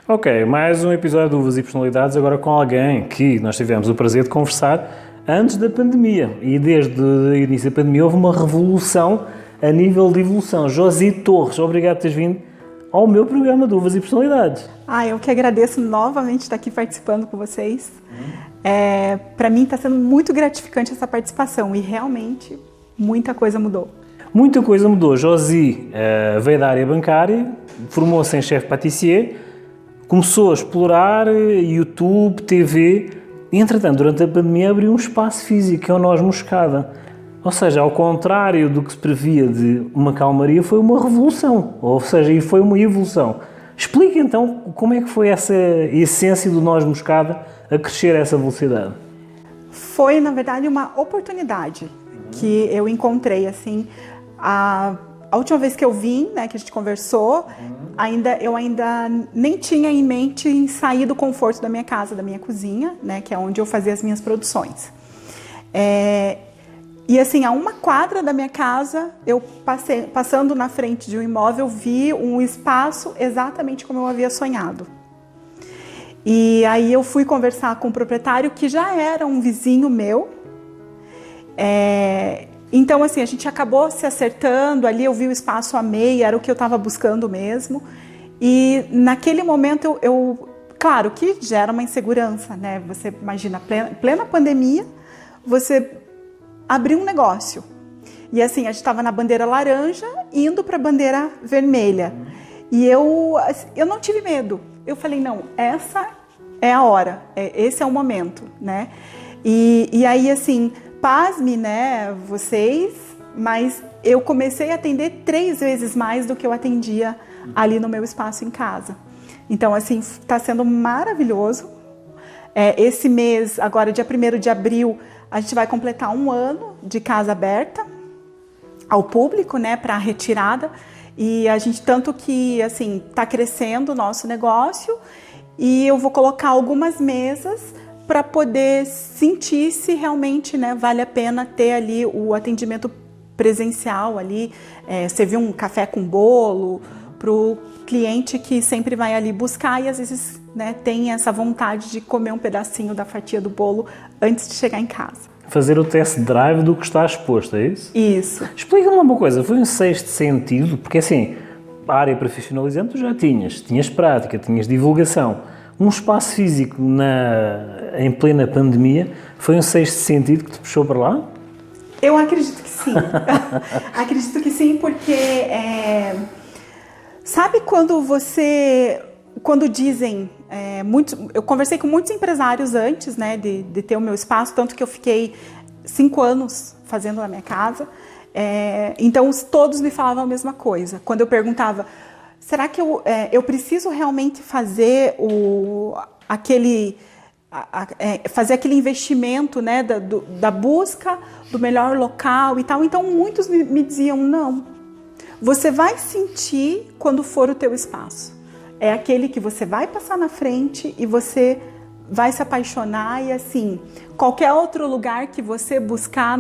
Ok, mais um episódio de Uvas e Personalidades, agora com alguém que nós tivemos o prazer de conversar antes da pandemia. E desde o início da pandemia houve uma revolução a nível de evolução. Josi Torres, obrigado por teres vindo ao meu programa de Uvas e Personalidades. Eu que agradeço novamente estar aqui participando com vocês. Para mim está sendo muito gratificante essa participação e realmente muita coisa mudou. Muita coisa mudou. Josi veio da área bancária, formou-se em chefe patissier, começou a explorar YouTube, TV e, entretanto, durante a pandemia abriu um espaço físico, que é o Noz Moscada. Ou seja, ao contrário do que se previa de uma calmaria, foi uma revolução, ou seja, foi uma evolução. Explica então como é que foi essa essência do Noz Moscada a crescer a essa velocidade. Foi, na verdade, uma oportunidade que eu encontrei, assim, a última vez que eu vim, né, que a gente conversou, eu ainda nem tinha em mente em sair do conforto da minha casa, da minha cozinha, né, que é onde eu fazia as minhas produções. E assim, a uma quadra da minha casa, eu passando na frente de um imóvel, vi um espaço exatamente como eu havia sonhado. E aí eu fui conversar com o proprietário, que já era um vizinho meu. Então assim, a gente acabou se acertando ali, eu vi o espaço, amei, era o que eu estava buscando mesmo. E naquele momento claro que gera uma insegurança, né? Você imagina, plena pandemia, você abrir um negócio. E assim, a gente estava na bandeira laranja, indo para a bandeira vermelha. E eu não tive medo. Eu falei, não, essa é a hora, esse é o momento, né? E aí, assim, pasme, né, vocês, mas eu comecei a atender 3 vezes mais do que eu atendia ali no meu espaço em casa. Então, assim, está sendo maravilhoso. Esse mês, agora, dia 1º de abril, a gente vai completar 1 ano de casa aberta ao público, né, para retirada. E a gente, tanto que, assim, está crescendo o nosso negócio e eu vou colocar algumas mesas para poder sentir se realmente, né, vale a pena ter ali o atendimento presencial ali, servir um café com bolo para o cliente que sempre vai ali buscar e às vezes, né, tem essa vontade de comer um pedacinho da fatia do bolo antes de chegar em casa. Fazer o test drive do que está exposto, é isso? Isso. Explica-me uma coisa, foi um sexto sentido, porque assim, a área profissionalizante tu já tinhas prática, tinhas divulgação. Um espaço físico em plena pandemia, foi um sexto sentido que te puxou para lá? Eu acredito que sim. Acredito que sim, porque sabe quando dizem, eu conversei com muitos empresários antes, né, de ter o meu espaço, tanto que eu fiquei 5 anos fazendo na minha casa, então todos me falavam a mesma coisa. Quando eu perguntava, será que eu preciso realmente fazer fazer aquele investimento, né, da busca do melhor local e tal? Então muitos me diziam, não, você vai sentir quando for o teu espaço. É aquele que você vai passar na frente e você vai se apaixonar e assim, qualquer outro lugar que você buscar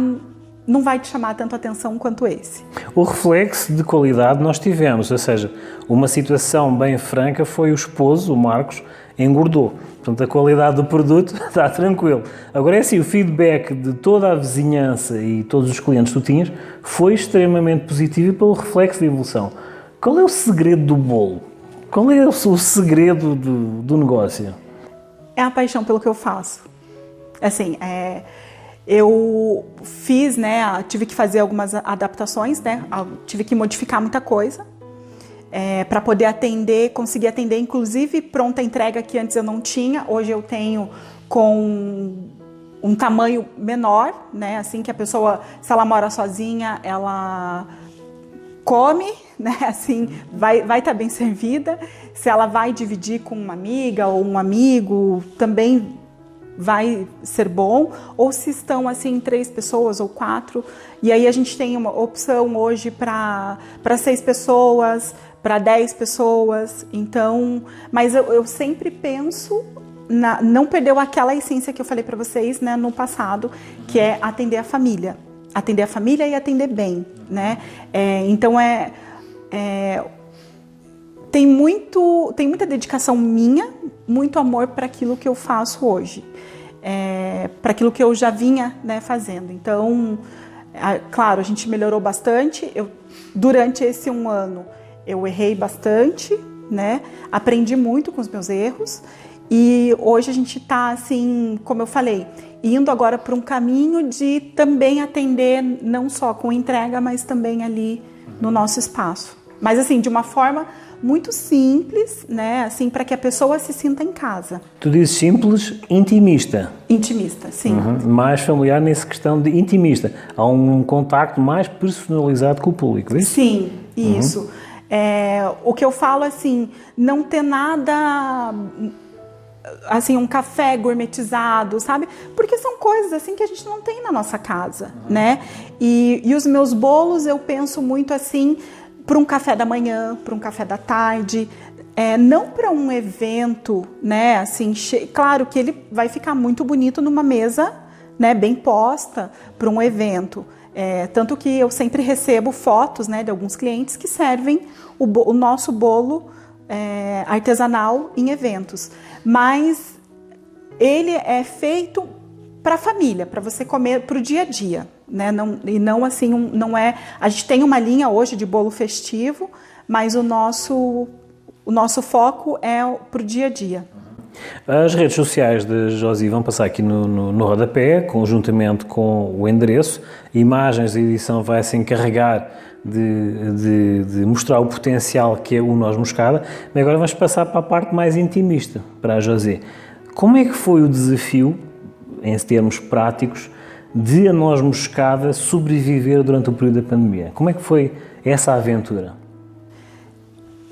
não vai te chamar tanto atenção quanto esse. O reflexo de qualidade nós tivemos, ou seja, uma situação bem franca foi o esposo, o Marcos, engordou. Portanto, a qualidade do produto está tranquilo. Agora é assim, o feedback de toda a vizinhança e todos os clientes que tu tinhas foi extremamente positivo e pelo reflexo de evolução. Qual é o segredo do bolo? Qual é o segredo do negócio? É a paixão pelo que eu faço. Assim, eu fiz, né, tive que fazer algumas adaptações, né, tive que modificar muita coisa para poder conseguir atender, inclusive pronta entrega que antes eu não tinha. Hoje eu tenho com um tamanho menor, né, assim que a pessoa, se ela mora sozinha, ela come, né, assim, vai estar bem servida. Se ela vai dividir com uma amiga ou um amigo, também vai ser bom. Ou se estão, assim, 3 pessoas ou 4, e aí a gente tem uma opção hoje para 6 pessoas, para 10 pessoas. Então, mas eu sempre penso, não perdeu aquela essência que eu falei para vocês, né, no passado, que é atender a família e atender bem, né? Então tem muita dedicação minha, muito amor para aquilo que eu faço hoje, para aquilo que eu já vinha, né, fazendo. Então, claro, a gente melhorou bastante. Durante esse 1 ano, eu errei bastante, né? Aprendi muito com os meus erros. E hoje a gente está, assim, como eu falei, indo agora para um caminho de também atender, não só com entrega, mas também ali no nosso espaço. Mas, assim, de uma forma muito simples, né? Assim, para que a pessoa se sinta em casa. Tu dizes simples, intimista. Intimista, sim. Mais familiar nessa questão de intimista. Há um contacto mais personalizado com o público, é isso? Sim, isso. O que eu falo, assim, não ter nada, assim, um café gourmetizado, sabe? Porque são coisas, assim, que a gente não tem na nossa casa, né? E os meus bolos, eu penso muito, assim, para um café da manhã, para um café da tarde, não para um evento, né, assim, claro que ele vai ficar muito bonito numa mesa, né, bem posta para um evento, tanto que eu sempre recebo fotos, né, de alguns clientes que servem o nosso bolo artesanal em eventos, mas ele é feito para a família, para você comer para o dia a dia, né? Não assim, não é. A gente tem uma linha hoje de bolo festivo, mas o nosso foco é para o dia a dia. As redes sociais de Josi vão passar aqui no rodapé, conjuntamente com o endereço. Imagens, a edição vai se encarregar de mostrar o potencial que é o noz moscada. Mas agora vamos passar para a parte mais intimista, para a Josi. Como é que foi o desafio, em termos práticos, de a noz moscada sobreviver durante o período da pandemia? Como é que foi essa aventura?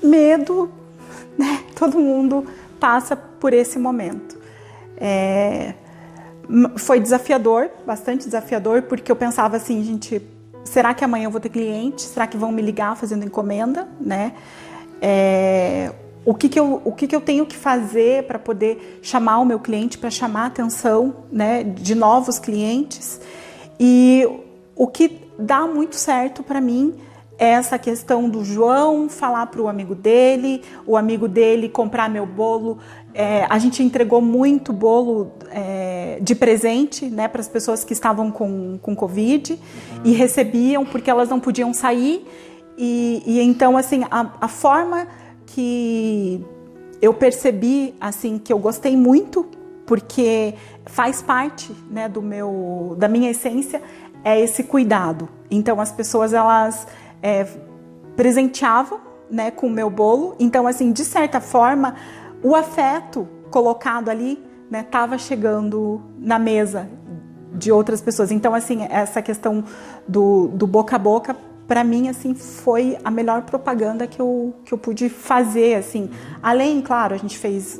Medo, né? Todo mundo passa por esse momento. Foi desafiador, bastante desafiador, porque eu pensava assim, gente, será que amanhã eu vou ter cliente? Será que vão me ligar fazendo encomenda, né? O que eu tenho que fazer para poder chamar o meu cliente, para chamar a atenção, né, de novos clientes? E o que dá muito certo para mim é essa questão do João falar para o amigo dele comprar meu bolo. A gente entregou muito bolo de presente, né, para as pessoas que estavam com Covid e recebiam porque elas não podiam sair. E então, assim, a forma que eu percebi, assim, que eu gostei muito, porque faz parte, né, da minha essência, é esse cuidado. Então, as pessoas, elas presenteavam, né, com o meu bolo. Então, assim, de certa forma, o afeto colocado ali, né, estava chegando na mesa de outras pessoas. Então, assim, essa questão do boca a boca, para mim, assim, foi a melhor propaganda que eu pude fazer, assim. Além, claro, a gente fez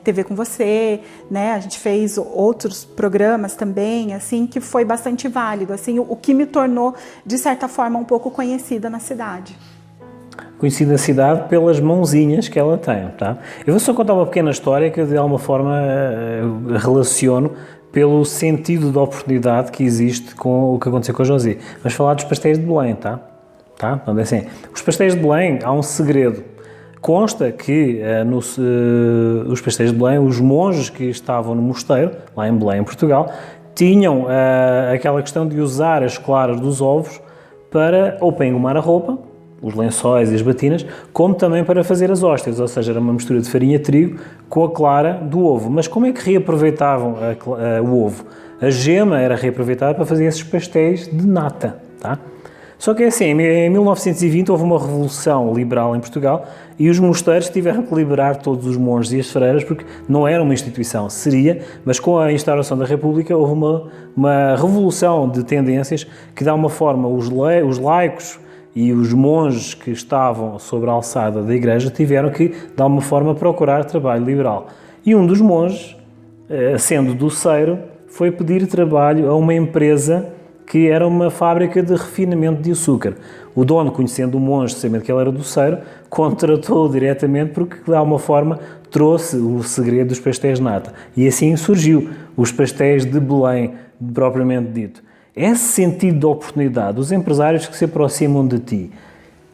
TV com você, né? A gente fez outros programas também, assim, que foi bastante válido, assim, o que me tornou, de certa forma, um pouco conhecida na cidade. Conhecida na cidade pelas mãozinhas que ela tem, tá? Eu vou só contar uma pequena história que, de alguma forma, relaciono pelo sentido de oportunidade que existe com o que aconteceu com a Josi. Vamos falar dos pastéis de Belém, tá? Então, assim, os pastéis de Belém, há um segredo. Consta que os pastéis de Belém, os monges que estavam no mosteiro, lá em Belém, em Portugal, tinham aquela questão de usar as claras dos ovos para engomar a roupa, os lençóis e as batinas, como também para fazer as hóstias, ou seja, era uma mistura de farinha de trigo com a clara do ovo. Mas como é que reaproveitavam o ovo? A gema era reaproveitada para fazer esses pastéis de nata, tá? Só que assim, em 1920 houve uma revolução liberal em Portugal e os mosteiros tiveram que liberar todos os monges e as freiras porque não era uma instituição, seria, mas com a instauração da República houve uma revolução de tendências que, de alguma forma, os laicos e os monges que estavam sobre a alçada da igreja tiveram que, de alguma forma, procurar trabalho liberal. E um dos monges, sendo doceiro, foi pedir trabalho a uma empresa que era uma fábrica de refinamento de açúcar. O dono, conhecendo o monge, sabendo que ele era doceiro, contratou-o diretamente porque, de alguma forma, trouxe o segredo dos pastéis de nata. E assim surgiu os pastéis de Belém, propriamente dito. Esse sentido de oportunidade, os empresários que se aproximam de ti,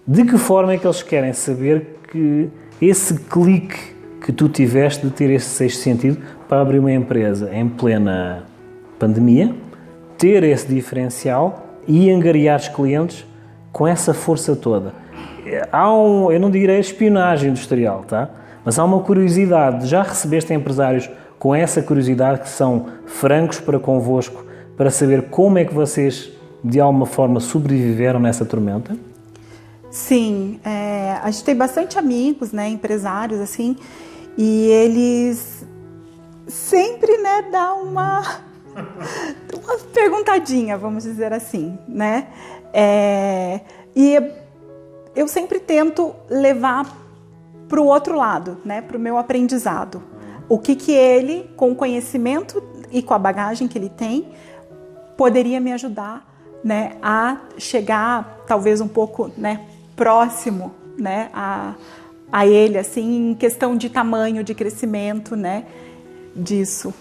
De que forma é que eles querem saber que esse clique que tu tiveste de ter esse sexto sentido para abrir uma empresa em plena pandemia, ter esse diferencial e angariar os clientes com essa força toda? Eu não direi espionagem industrial, tá? Mas há uma curiosidade. Já recebeste empresários com essa curiosidade que são francos para convosco, para saber como é que vocês, de alguma forma, sobreviveram nessa tormenta? Sim, a gente tem bastante amigos, né, empresários, assim, e eles sempre, né, dão uma perguntadinha, vamos dizer assim, né? E eu sempre tento levar para o outro lado, né, para o meu aprendizado. O que ele, com o conhecimento e com a bagagem que ele tem, poderia me ajudar, né, a chegar talvez um pouco, né, próximo, né, a ele, assim, em questão de tamanho, de crescimento, né, disso.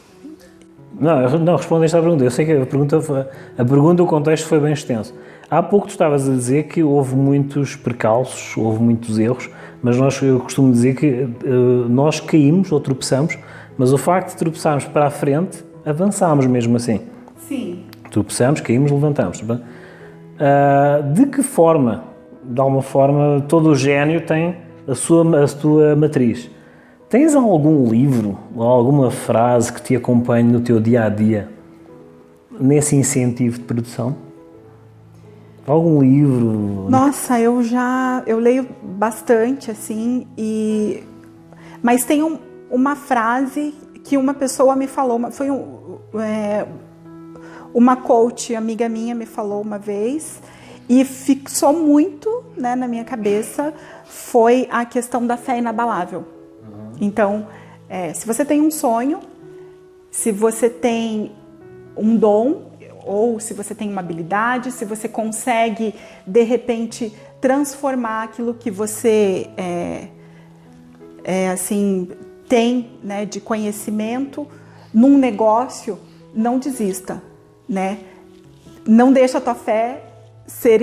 Não respondeste à pergunta. Eu sei que a pergunta, o contexto foi bem extenso. Há pouco tu estavas a dizer que houve muitos percalços, houve muitos erros, mas eu costumo dizer que nós caímos ou tropeçamos, mas o facto de tropeçarmos para a frente, avançámos mesmo assim. Sim. Tropeçamos, caímos, levantamos. De que forma, de alguma forma, todo o gênio tem a sua matriz? Tens algum livro ou alguma frase que te acompanhe no teu dia-a-dia nesse incentivo de produção? Algum livro? Nossa, eu leio bastante, assim, mas tem uma frase que uma pessoa me falou, foi uma coach amiga minha me falou uma vez e fixou muito, né, na minha cabeça, foi a questão da fé inabalável. Então, se você tem um sonho, se você tem um dom, ou se você tem uma habilidade, se você consegue, de repente, transformar aquilo que você assim, tem, né, de conhecimento num negócio, não desista, né? Não deixa a tua fé ser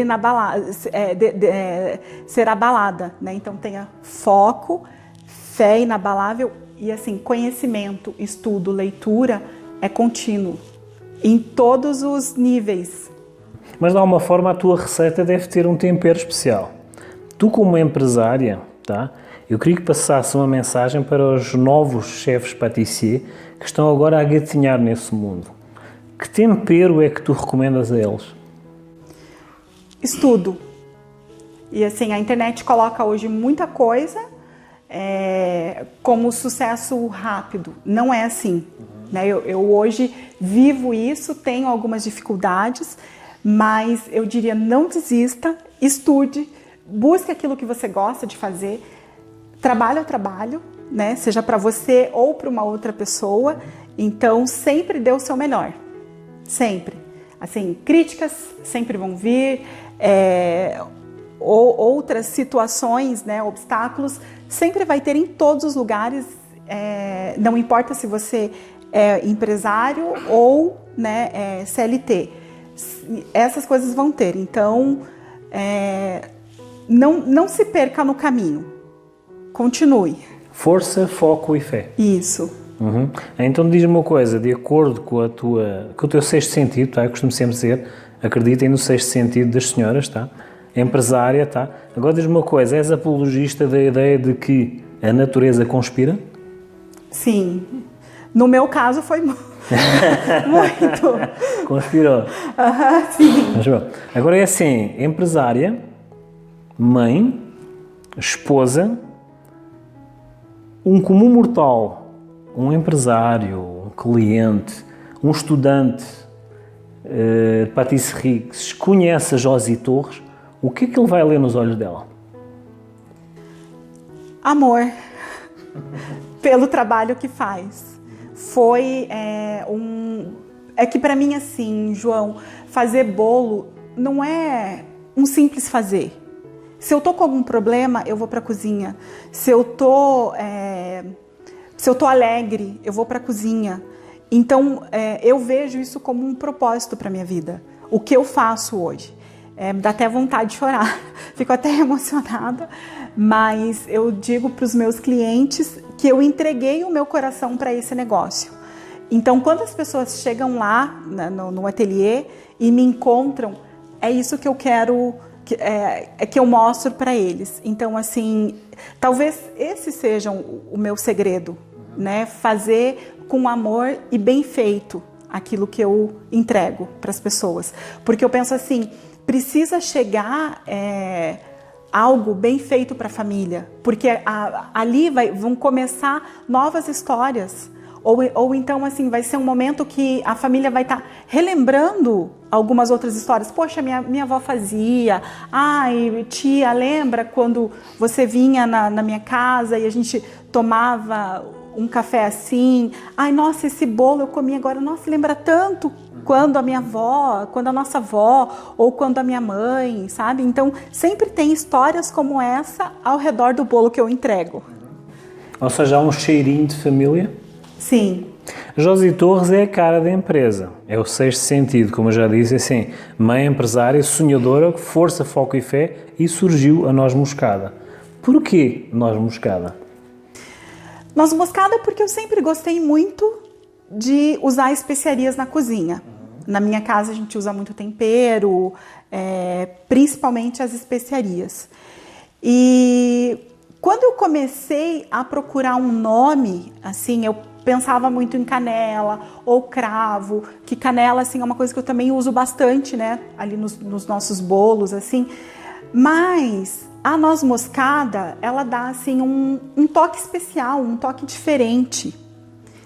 ser abalada, né? Então tenha foco, fé inabalável e assim, conhecimento, estudo, leitura é contínuo em todos os níveis. Mas de alguma forma a tua receita deve ter um tempero especial. Tu como empresária, tá? Eu queria que passasse uma mensagem para os novos chefes pâtissier que estão agora a gatinhar nesse mundo. Que tempero é que tu recomendas a eles? Estudo. E assim, a internet coloca hoje muita coisa como sucesso rápido. Não é assim. Né? Eu hoje vivo isso, tenho algumas dificuldades, mas eu diria, não desista, estude, busque aquilo que você gosta de fazer, trabalho ao trabalho, né? Seja para você ou para uma outra pessoa, então sempre dê o seu melhor, sempre. Assim, críticas sempre vão vir, ou outras situações, né, obstáculos, sempre vai ter em todos os lugares, não importa se você é empresário ou, né, CLT, essas coisas vão ter, então não se perca no caminho, continue. Força, foco e fé. Isso. Uhum. Então diz-me uma coisa, de acordo com o teu sexto sentido, tá? Eu costumo sempre dizer, acreditem no sexto sentido das senhoras, tá? Empresária, tá? Agora diz-me uma coisa, és apologista da ideia de que a natureza conspira? Sim. No meu caso foi muito. Conspirou? Sim. Mas, bom, agora é assim, empresária, mãe, esposa, um comum mortal, um empresário, um cliente, um estudante de patisserie que conhece a Josi Torres, o que é que ele vai ler nos olhos dela? Amor pelo trabalho que faz. Foi É que para mim, assim, João, fazer bolo não é um simples fazer. Se eu tô com algum problema, eu vou para a cozinha. Se eu tô alegre, eu vou para a cozinha. Então, eu vejo isso como um propósito para minha vida. O que eu faço hoje. dá até vontade de chorar, fico até emocionada, mas eu digo para os meus clientes que eu entreguei o meu coração para esse negócio. Então, quando as pessoas chegam lá no ateliê e me encontram, é isso que eu quero, que eu mostro para eles. Então, assim, talvez esse seja o meu segredo, né? Fazer com amor e bem feito aquilo que eu entrego para as pessoas. Porque eu penso assim, precisa chegar algo bem feito para a família, porque ali vão começar novas histórias. Ou então, assim, vai ser um momento que a família vai estar relembrando algumas outras histórias. Poxa, minha avó fazia. Ai, tia, lembra quando você vinha na minha casa e a gente tomava um café assim? Ai, nossa, esse bolo eu comi agora. Nossa, lembra tanto quando a minha avó, quando a nossa avó, ou quando a minha mãe, sabe? Então, sempre tem histórias como essa ao redor do bolo que eu entrego. Ou seja, há um cheirinho de família? Sim. Josi Torres é a cara da empresa, é o sexto sentido, como eu já disse, assim, mãe empresária, sonhadora, força, foco e fé, e surgiu a noz moscada. Porquê noz moscada? Noz moscada porque eu sempre gostei muito de usar especiarias na cozinha. Na minha casa a gente usa muito tempero, principalmente as especiarias. E quando eu comecei a procurar um nome, assim, eu pensava muito em canela ou cravo, que canela, assim, é uma coisa que eu também uso bastante, né, ali nos nossos bolos, assim. Mas a noz moscada, ela dá, assim, um toque especial, um toque diferente,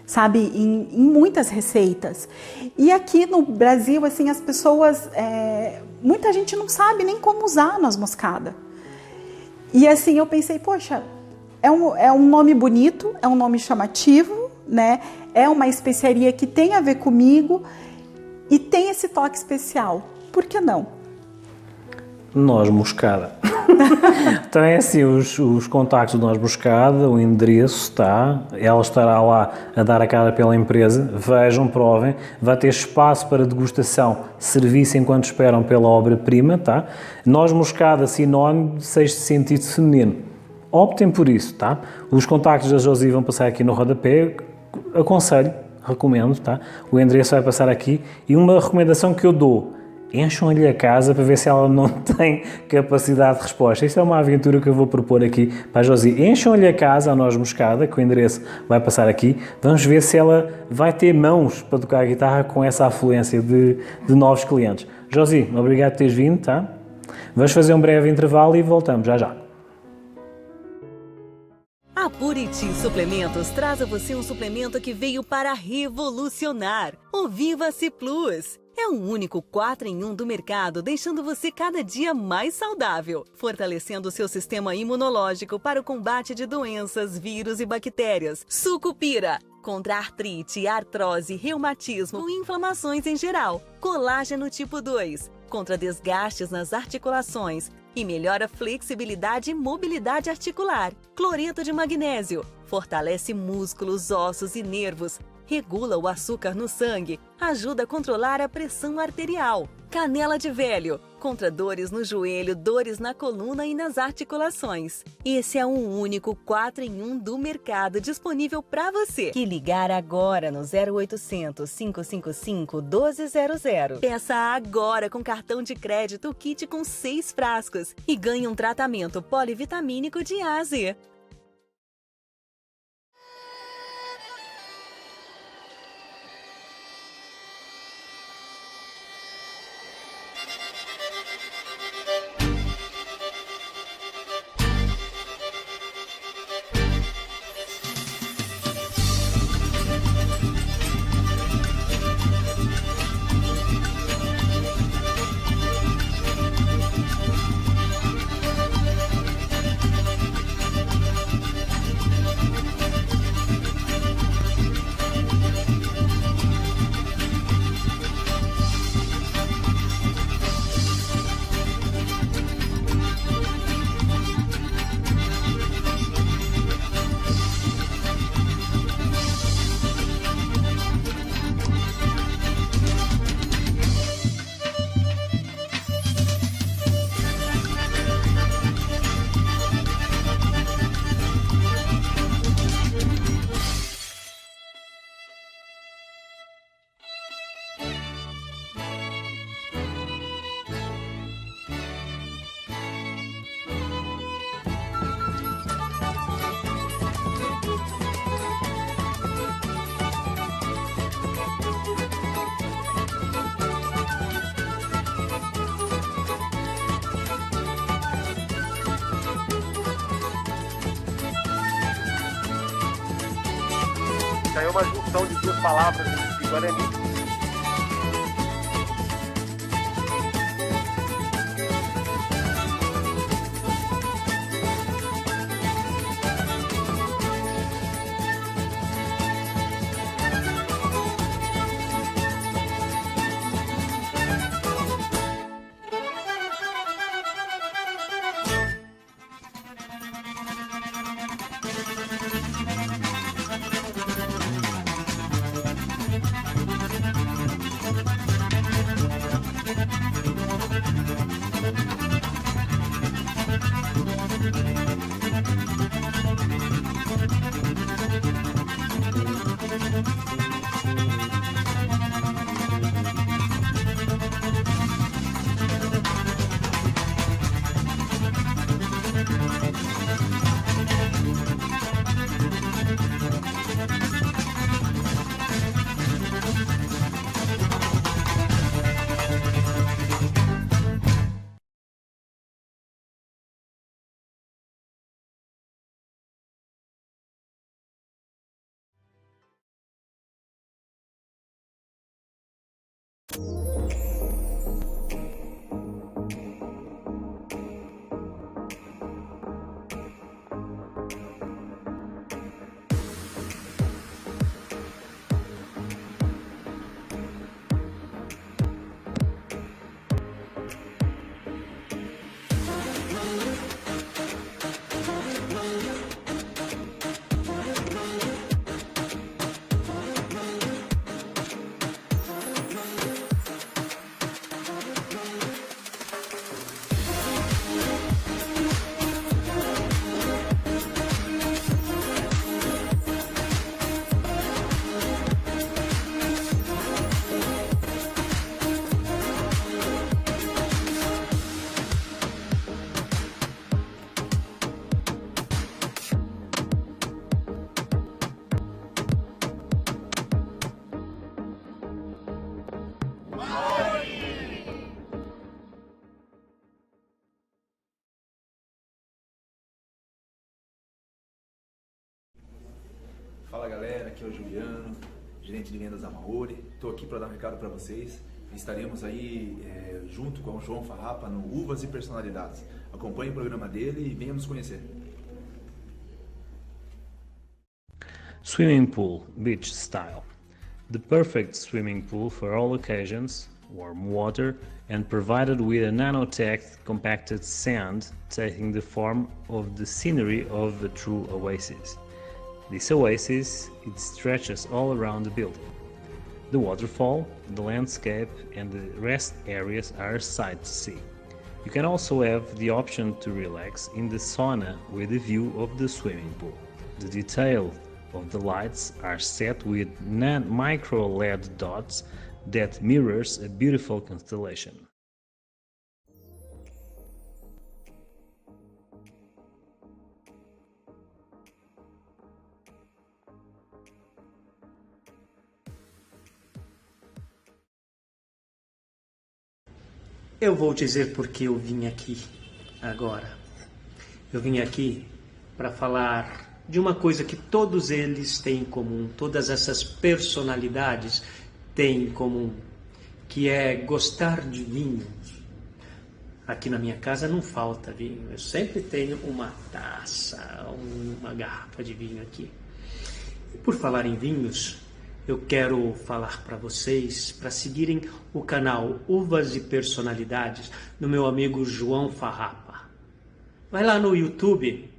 sabe, em muitas receitas. E aqui no Brasil, assim, as pessoas, muita gente não sabe nem como usar a noz moscada. E assim, eu pensei, poxa, é um nome bonito, é um nome chamativo, né? É uma especiaria que tem a ver comigo e tem esse toque especial. Por que não? Noz moscada. Então é assim, os contactos de noz moscada, o endereço está, ela estará lá a dar a cara pela empresa, vejam, provem, vai ter espaço para degustação, serviço enquanto esperam pela obra-prima, tá? Noz moscada, sinónimo de sexto sentido feminino. Optem por isso, tá? Os contactos da Josi vão passar aqui no rodapé, aconselho, recomendo, tá? O endereço vai passar aqui e uma recomendação que eu dou, encham-lhe a casa para ver se ela não tem capacidade de resposta. Isso é uma aventura que eu vou propor aqui para a Josi. Encham-lhe a casa, a noz moscada, que o endereço vai passar aqui. Vamos ver se ela vai ter mãos para tocar a guitarra com essa afluência de novos clientes. Josi, obrigado por teres vindo, tá? Vamos fazer um breve intervalo e voltamos já já. A Purity Suplementos traz a você um suplemento que veio para revolucionar. O Viva-C Plus. É o único 4 em 1 do mercado, deixando você cada dia mais saudável, fortalecendo o seu sistema imunológico para o combate de doenças, vírus e bactérias. Sucupira, contra artrite, artrose, reumatismo e inflamações em geral. Colágeno tipo 2, contra desgastes nas articulações e melhora a flexibilidade e mobilidade articular. Cloreto de magnésio, fortalece músculos, ossos e nervos. Regula o açúcar no sangue, ajuda a controlar a pressão arterial. Canela de velho, contra dores no joelho, dores na coluna e nas articulações. Esse é um único 4 em 1 do mercado disponível para você. Que ligar agora no 0800 555 1200. Peça agora com cartão de crédito o kit com 6 frascos e ganhe um tratamento polivitamínico de A a Z. Isso aí é uma junção de duas palavras em guarani. Fala galera, aqui é o Juliano, gerente de vendas da Maori. Estou aqui para dar um recado para vocês. Estaremos aí junto com o João Farrapa no Uvas e Personalidades. Acompanhe o programa dele e venha nos conhecer. Swimming pool, beach style. The perfect swimming pool for all occasions, warm water and provided with a nanotech compacted sand taking the form of the scenery of a true oasis. This oasis, it stretches all around the building. The waterfall, the landscape and the rest areas are a sight to see. You can also have the option to relax in the sauna with a view of the swimming pool. The detail of the lights are set with micro LED dots that mirrors a beautiful constellation. Eu vou dizer porque eu vim aqui agora. Eu vim aqui para falar de uma coisa que todos eles têm em comum, todas essas personalidades têm em comum, que é gostar de vinho. Aqui na minha casa não falta vinho, eu sempre tenho uma taça, uma garrafa de vinho aqui. E por falar em vinhos, eu quero falar para vocês para seguirem o canal Uvas e Personalidades do meu amigo João Farrapa. Vai lá no YouTube,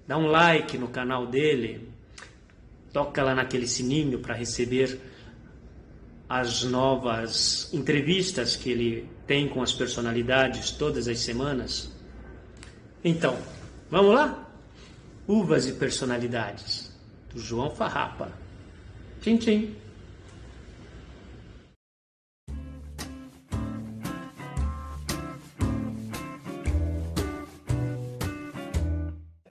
dá um like no canal dele, toca lá naquele sininho para receber as novas entrevistas que ele tem com as personalidades todas as semanas. Então, vamos lá? Uvas e Personalidades, do João Farrapa. Tchim, tchim.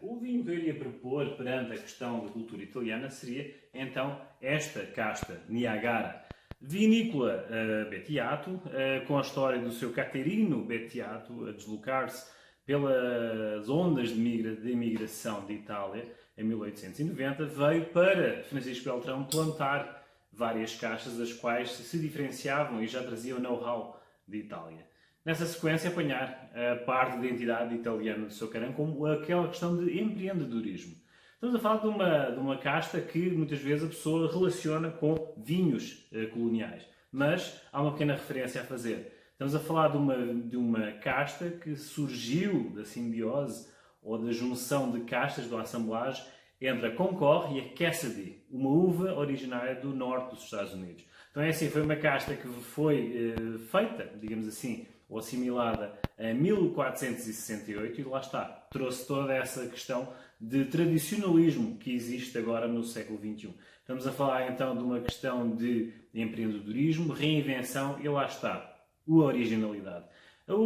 O vinho que eu iria propor perante a questão da cultura italiana seria, então, esta casta Niagara. Vinícola Bettiato, com a história do seu Caterino Bettiato a deslocar-se pelas ondas de imigração de Itália, em 1890, veio para Francisco Beltrão plantar várias caixas, das quais se diferenciavam e já traziam know-how de Itália. Nessa sequência, apanhar a parte da identidade italiana do seu Caram como aquela questão de empreendedorismo. Estamos a falar de uma casta que muitas vezes a pessoa relaciona com vinhos coloniais, mas há uma pequena referência a fazer. Estamos a falar de uma casta que surgiu da simbiose ou da junção de castas do assemblage entre a Concord e a Cassidy, uma uva originária do norte dos Estados Unidos. Então é assim, foi uma casta que foi feita, digamos assim, ou assimilada em 1468 e lá está, trouxe toda essa questão de tradicionalismo que existe agora no século XXI. Estamos a falar então de uma questão de empreendedorismo, reinvenção e lá está, a originalidade.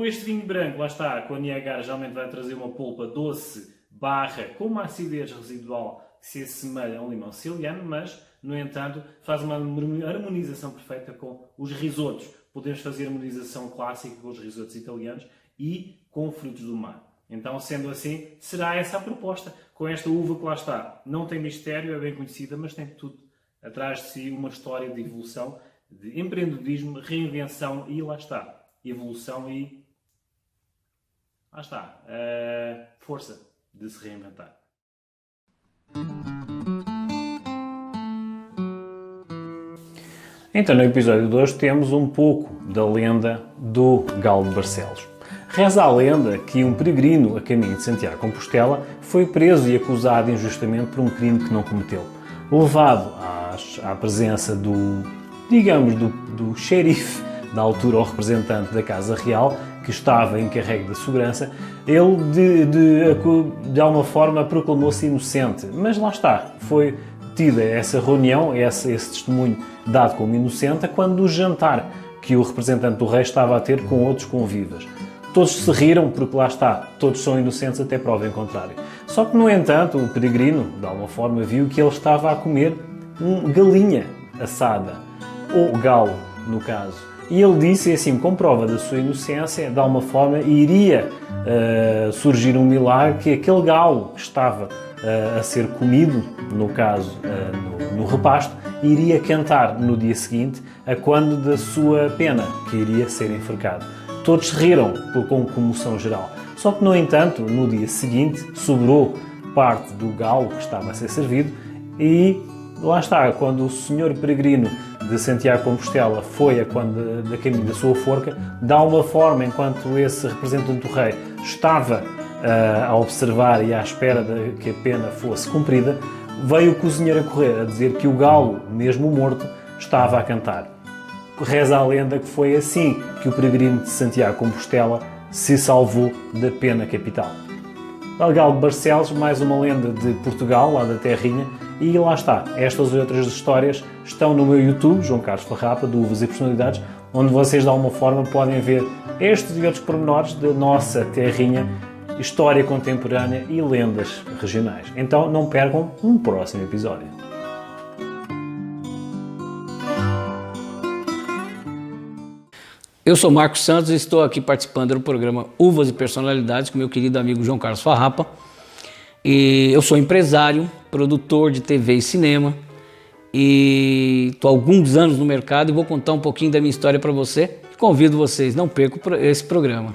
Este vinho branco, lá está, com a Niagara, geralmente vai trazer uma polpa doce, barra, com uma acidez residual que se assemelha a um limão siciliano, mas, no entanto, faz uma harmonização perfeita com os risotos. Podemos fazer harmonização clássica com os risotos italianos e com frutos do mar. Então, sendo assim, será essa a proposta com esta uva que lá está. Não tem mistério, é bem conhecida, mas tem tudo atrás de si uma história de evolução, de empreendedorismo, reinvenção e lá está. Evolução e lá está. A força de se reinventar. Então, no episódio de hoje temos um pouco da lenda do Galo de Barcelos. Reza a lenda que um peregrino a caminho de Santiago de Compostela foi preso e acusado injustamente por um crime que não cometeu. Levado à presença do xerife da altura, ou representante da Casa Real, que estava encarregue da segurança, ele de alguma forma proclamou-se inocente. Mas lá está, foi tida essa reunião, esse testemunho dado como inocente, quando o jantar que o representante do rei estava a ter com outros convivas. Todos se riram porque lá está, todos são inocentes até prova em contrário. Só que, no entanto, o peregrino, de alguma forma, viu que ele estava a comer galinha assada, ou galo, no caso. E ele disse assim, com prova da sua inocência, de alguma forma, iria surgir um milagre que aquele galo que estava a ser comido, no caso, no repasto, iria cantar no dia seguinte, a quando da sua pena, que iria ser enforcado. Todos se riram com comoção geral. Só que, no entanto, no dia seguinte, sobrou parte do galo que estava a ser servido e lá está, quando o senhor peregrino de Santiago de Compostela foi a caminho da sua forca, de alguma forma, enquanto esse representante do rei estava a observar e à espera de que a pena fosse cumprida, veio o cozinheiro a correr, a dizer que o galo, mesmo morto, estava a cantar. Reza a lenda que foi assim que o peregrino de Santiago de Compostela se salvou da pena capital. O Galo de Barcelos, mais uma lenda de Portugal, lá da terrinha, e lá está. Estas e outras histórias estão no meu YouTube, João Carlos Farrapa, do Uvas e Personalidades, onde vocês de alguma forma podem ver estes e outros pormenores da nossa terrinha, história contemporânea e lendas regionais. Então não percam um próximo episódio. Eu sou Marcos Santos e estou aqui participando do programa Uvas e Personalidades com meu querido amigo João Carlos Farrapa. E eu sou empresário, produtor de TV e cinema e estou há alguns anos no mercado e vou contar um pouquinho da minha história para você. Convido vocês, não percam esse programa.